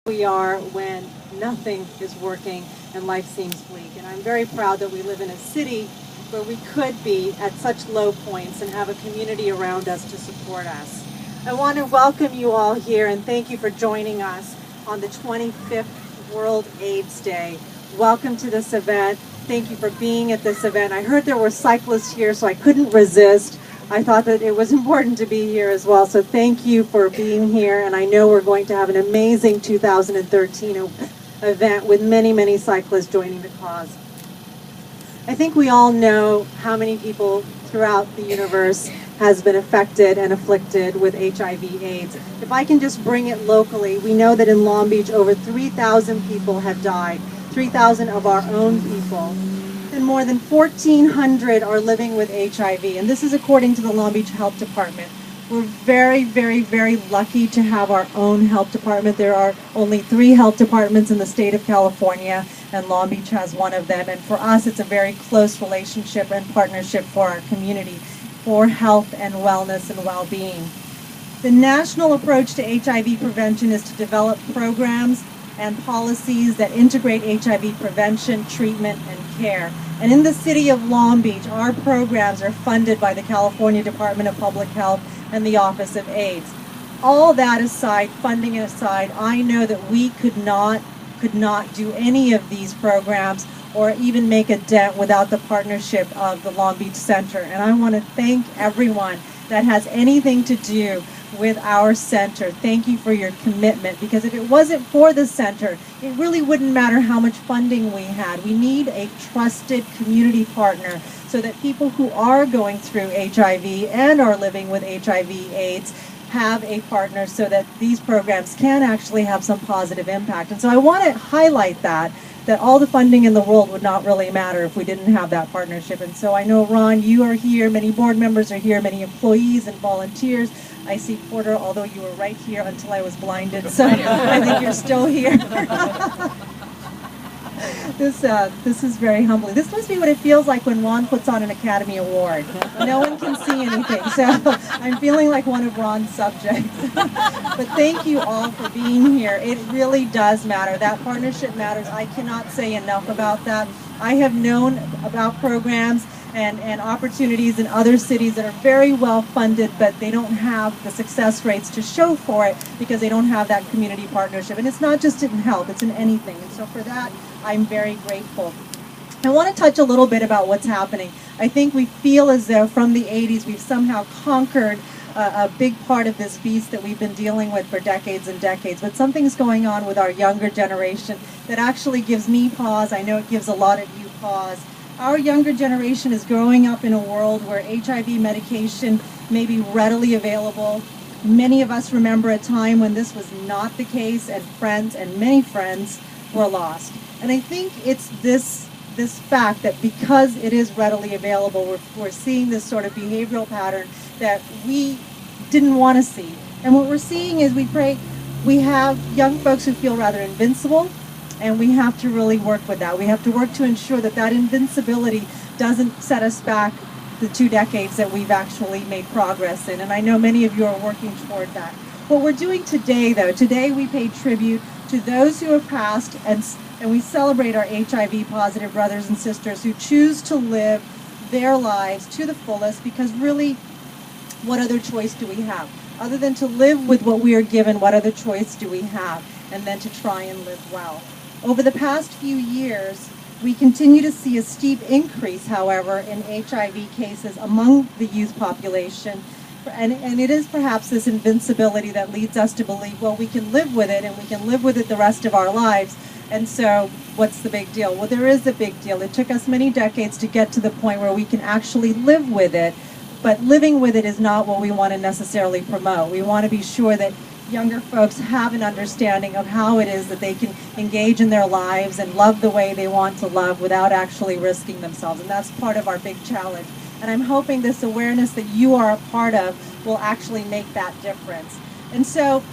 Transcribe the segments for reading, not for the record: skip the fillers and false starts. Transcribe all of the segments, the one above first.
we are when nothing is working and life seems bleak. And I'm very proud that we live in a city where we could be at such low points and have a community around us to support us. I want to welcome you all here and thank you for joining us on the 25th World AIDS Day. Welcome to this event. Thank you for being at this event. I heard there were cyclists here, so I couldn't resist. I thought that it was important to be here as well, so thank you for being here, and I know we're going to have an amazing 2013 event with many, many cyclists joining the cause. I think we all know how many people throughout the universe has been affected and afflicted with HIV/AIDS. If I can just bring it locally, we know that in Long Beach over 3,000 people have died, 3,000 of our own people. And more than 1,400 are living with HIV, and this is according to the Long Beach Health Department. We're very, very, very lucky to have our own health department. There are only 3 health departments in the state of California, and Long Beach has one of them. And for us, it's a very close relationship and partnership for our community, for health and wellness and well-being. The national approach to HIV prevention is to develop programs and policies that integrate HIV prevention, treatment, and care. And in the city of Long Beach, our programs are funded by the California Department of Public Health and the Office of AIDS. All that aside, funding aside, I know that we could not do any of these programs or even make a dent without the partnership of the Long Beach Center. And I want to thank everyone that has anything to do with our center. Thank you for your commitment, because if it wasn't for the center, it really wouldn't matter how much funding we had. We need a trusted community partner so that people who are going through HIV and are living with HIV/AIDS have a partner so that these programs can actually have some positive impact. And so I want to highlight that all the funding in the world would not really matter if we didn't have that partnership. And so I know, Ron, you are here, many board members are here, many employees and volunteers. I see Porter, although you were right here until I was blinded, so I think you're still here. This is very humbling. This must be what it feels like when Ron puts on an Academy Award. No one can see anything, so I'm feeling like one of Ron's subjects. But thank you all for being here. It really does matter. That partnership matters. I cannot say enough about that. I have known about programs and opportunities in other cities that are very well funded, but they don't have the success rates to show for it because they don't have that community partnership. And it's not just in health, it's in anything. And so for that, I'm very grateful. I want to touch a little bit about what's happening. I think we feel as though from the 80s we've somehow conquered a big part of this beast that we've been dealing with for decades and decades. But something's going on with our younger generation that actually gives me pause. I know it gives a lot of you pause. Our younger generation is growing up in a world where HIV medication may be readily available. Many of us remember a time when this was not the case, and friends, and many friends, were lost. And I think it's this fact that because it is readily available, we're seeing this sort of behavioral pattern that we didn't want to see. And what we're seeing is we have young folks who feel rather invincible, and we have to really work with that. We have to work to ensure that that invincibility doesn't set us back the 2 decades that we've actually made progress in. And I know many of you are working toward that. What we're doing today, though, today we pay tribute to those who have passed, and we celebrate our HIV-positive brothers and sisters who choose to live their lives to the fullest, because really, what other choice do we have? Other than to live with what we are given, what other choice do we have? And then to try and live well. Over the past few years, we continue to see a steep increase, however, in HIV cases among the youth population. And it is perhaps this invincibility that leads us to believe, well, we can live with it, and we can live with it the rest of our lives. And so what's the big deal? Well, there is a big deal. It took us many decades to get to the point where we can actually live with it. But living with it is not what we want to necessarily promote. We want to be sure that younger folks have an understanding of how it is that they can engage in their lives and love the way they want to love without actually risking themselves. And that's part of our big challenge. And I'm hoping this awareness that you are a part of will actually make that difference. And so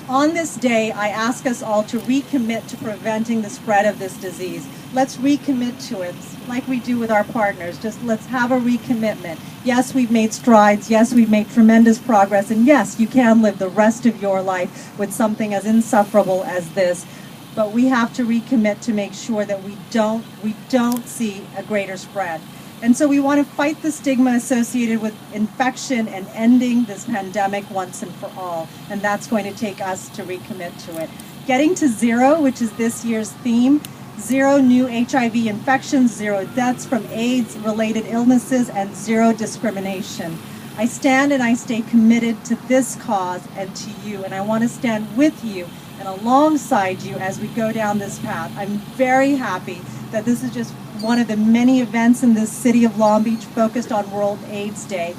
On this day, I ask us all to recommit to preventing the spread of this disease. Let's recommit to it, like we do with our partners. Just let's have a recommitment. Yes, we've made strides. Yes, we've made tremendous progress. And yes, you can live the rest of your life with something as insufferable as this. But we have to recommit to make sure that we don't see a greater spread. And so we want to fight the stigma associated with infection and ending this pandemic once and for all. And that's going to take us to recommit to it. Getting to zero, which is this year's theme, 0 new HIV infections, 0 deaths from AIDS-related illnesses, and 0 discrimination. I stand and I stay committed to this cause and to you, and I want to stand with you and alongside you as we go down this path. I'm very happy that this is just one of the many events in this city of Long Beach focused on World AIDS Day.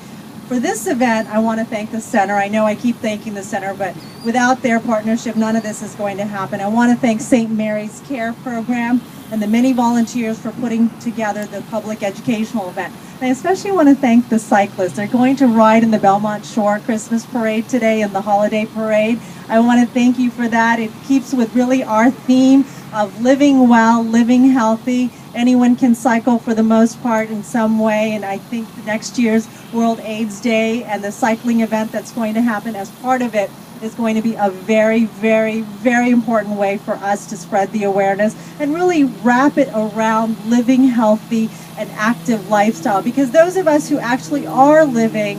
For this event, I want to thank the center. I know I keep thanking the center, but without their partnership, none of this is going to happen. I want to thank St. Mary's Care Program and the many volunteers for putting together the public educational event. And I especially want to thank the cyclists. They're going to ride in the Belmont Shore Christmas Parade today and the Holiday Parade. I want to thank you for that. It keeps with really our theme of living well, living healthy. Anyone can cycle for the most part in some way, and I think next year's World AIDS Day and the cycling event that's going to happen as part of it is going to be a very, very, very important way for us to spread the awareness and really wrap it around living healthy and active lifestyle. Because those of us who actually are living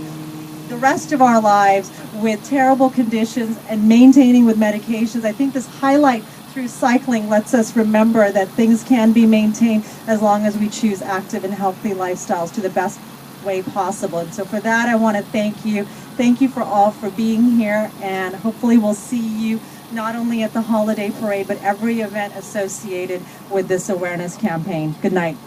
the rest of our lives with terrible conditions and maintaining with medications, I think this highlight through cycling lets us remember that things can be maintained as long as we choose active and healthy lifestyles to the best way possible. And so for that, I want to thank you. Thank you for all for being here, and hopefully we'll see you not only at the Holiday Parade, but every event associated with this awareness campaign. Good night.